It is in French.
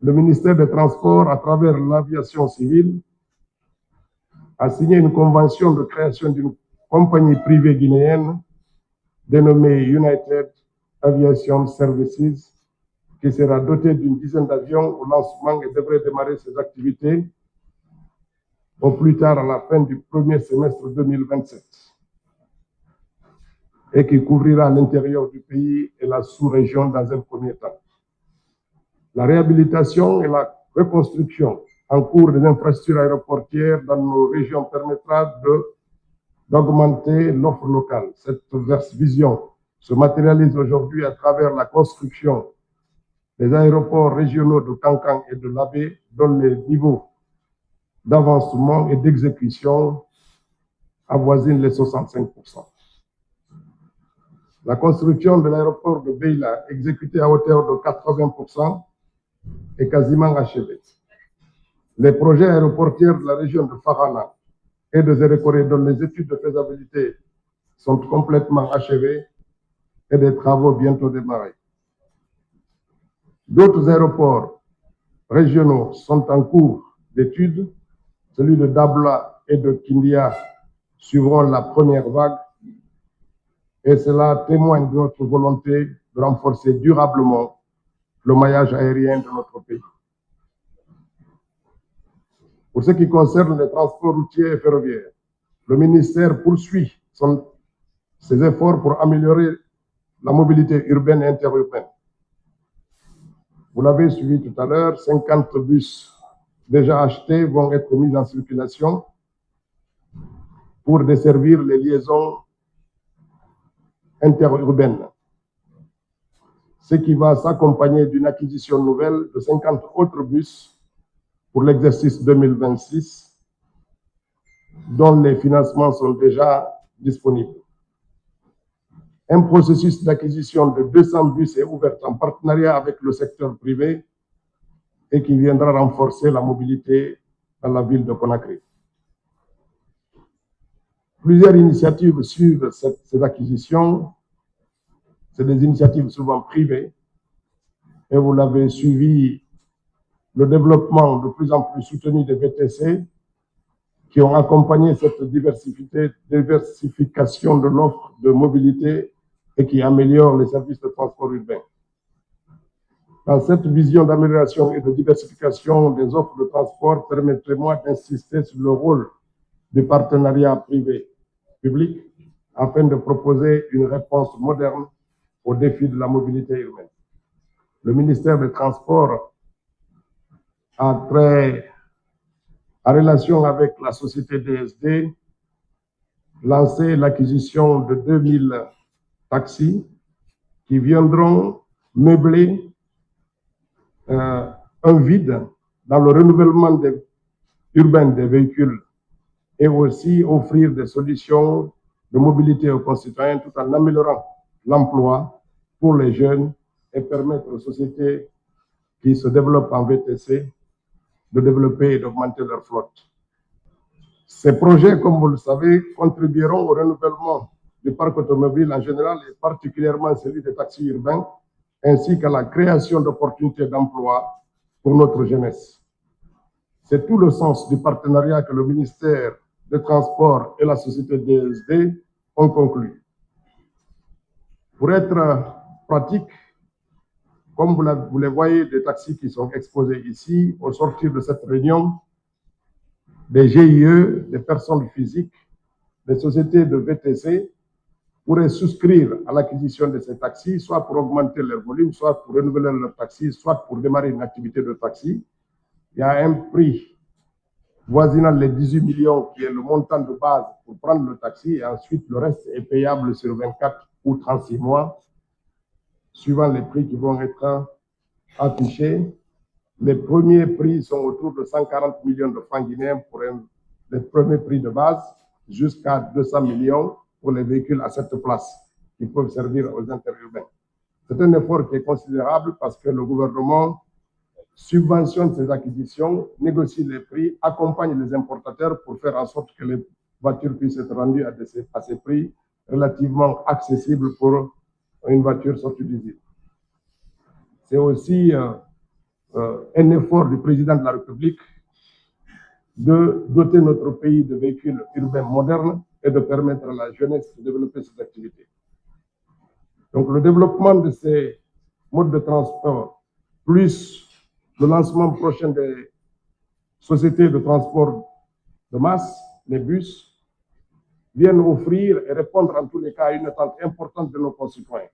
le ministère des Transports, à travers l'aviation civile, a signé une convention de création d'une compagnie privée guinéenne dénommée United Aviation Services, qui sera dotée d'une dizaine d'avions au lancement et devrait démarrer ses activités au plus tard à la fin du premier semestre 2027 et qui couvrira l'intérieur du pays et la sous-région dans un premier temps. La réhabilitation et la reconstruction en cours des infrastructures aéroportières dans nos régions permettra d'augmenter l'offre locale. Cette vision se matérialise aujourd'hui à travers la construction des aéroports régionaux de Kankan et de Labé, dont les niveaux d'avancement et d'exécution avoisinent les 65%. La construction de l'aéroport de Beila, exécutée à hauteur de 80%, est quasiment achevée. Les projets aéroportiers de la région de Farana et de Zérékoré, dont les études de faisabilité sont complètement achevées et des travaux bientôt démarrés. D'autres aéroports régionaux sont en cours d'études. Celui de Dabla et de Kindia suivront la première vague et cela témoigne de notre volonté de renforcer durablement le maillage aérien de notre pays. Pour ce qui concerne les transports routiers et ferroviaires, le ministère poursuit ses efforts pour améliorer la mobilité urbaine et interurbaine. Vous l'avez suivi tout à l'heure, 50 bus déjà achetés vont être mis en circulation pour desservir les liaisons interurbaines, ce qui va s'accompagner d'une acquisition nouvelle de 50 autres bus pour l'exercice 2026, dont les financements sont déjà disponibles. Un processus d'acquisition de 200 bus est ouvert en partenariat avec le secteur privé et qui viendra renforcer la mobilité dans la ville de Conakry. Plusieurs initiatives suivent ces acquisitions. C'est des initiatives souvent privées et vous l'avez suivi, le développement de plus en plus soutenu des VTC qui ont accompagné cette diversification de l'offre de mobilité et qui améliorent les services de transport urbain. Dans cette vision d'amélioration et de diversification des offres de transport, permettez-moi d'insister sur le rôle du partenariat privé-public afin de proposer une réponse moderne aux défis de la mobilité urbaine. Le ministère des Transports a en relation avec la société DSD, lancé l'acquisition de 2000 taxis qui viendront meubler un vide dans le renouvellement urbain des véhicules et aussi offrir des solutions de mobilité aux concitoyens tout en améliorant l'emploi pour les jeunes et permettre aux sociétés qui se développent en VTC de développer et d'augmenter leur flotte. Ces projets, comme vous le savez, contribueront au renouvellement du parc automobile en général et particulièrement celui des taxis urbains, ainsi qu'à la création d'opportunités d'emploi pour notre jeunesse. C'est tout le sens du partenariat que le ministère des Transports et la société DSD ont conclu. Pour être pratique, comme vous les voyez, des taxis qui sont exposés ici, au sortir de cette réunion, des GIE, des personnes physiques, des sociétés de VTC pourraient souscrire à l'acquisition de ces taxis, soit pour augmenter leur volume, soit pour renouveler leur taxi, soit pour démarrer une activité de taxi. Il y a un prix voisinant les 18 millions qui est le montant de base pour prendre le taxi et ensuite le reste est payable sur 24 ou 36 mois, suivant les prix qui vont être affichés. Les premiers prix sont autour de 140 millions de francs guinéens pour les premiers prix de base, jusqu'à 200 millions pour les véhicules à 7 places qui peuvent servir aux interurbains. C'est un effort qui est considérable parce que le gouvernement subventionne ces acquisitions, négocie les prix, accompagne les importateurs pour faire en sorte que les voitures puissent être rendues à ces prix relativement accessibles pour une voiture sortie d'usine. C'est aussi un effort du président de la République de doter notre pays de véhicules urbains modernes et de permettre à la jeunesse de développer ses activités. Donc le développement de ces modes de transport, plus le lancement prochain des sociétés de transport de masse, les bus, viennent offrir et répondre en tous les cas à une attente importante de nos concitoyens.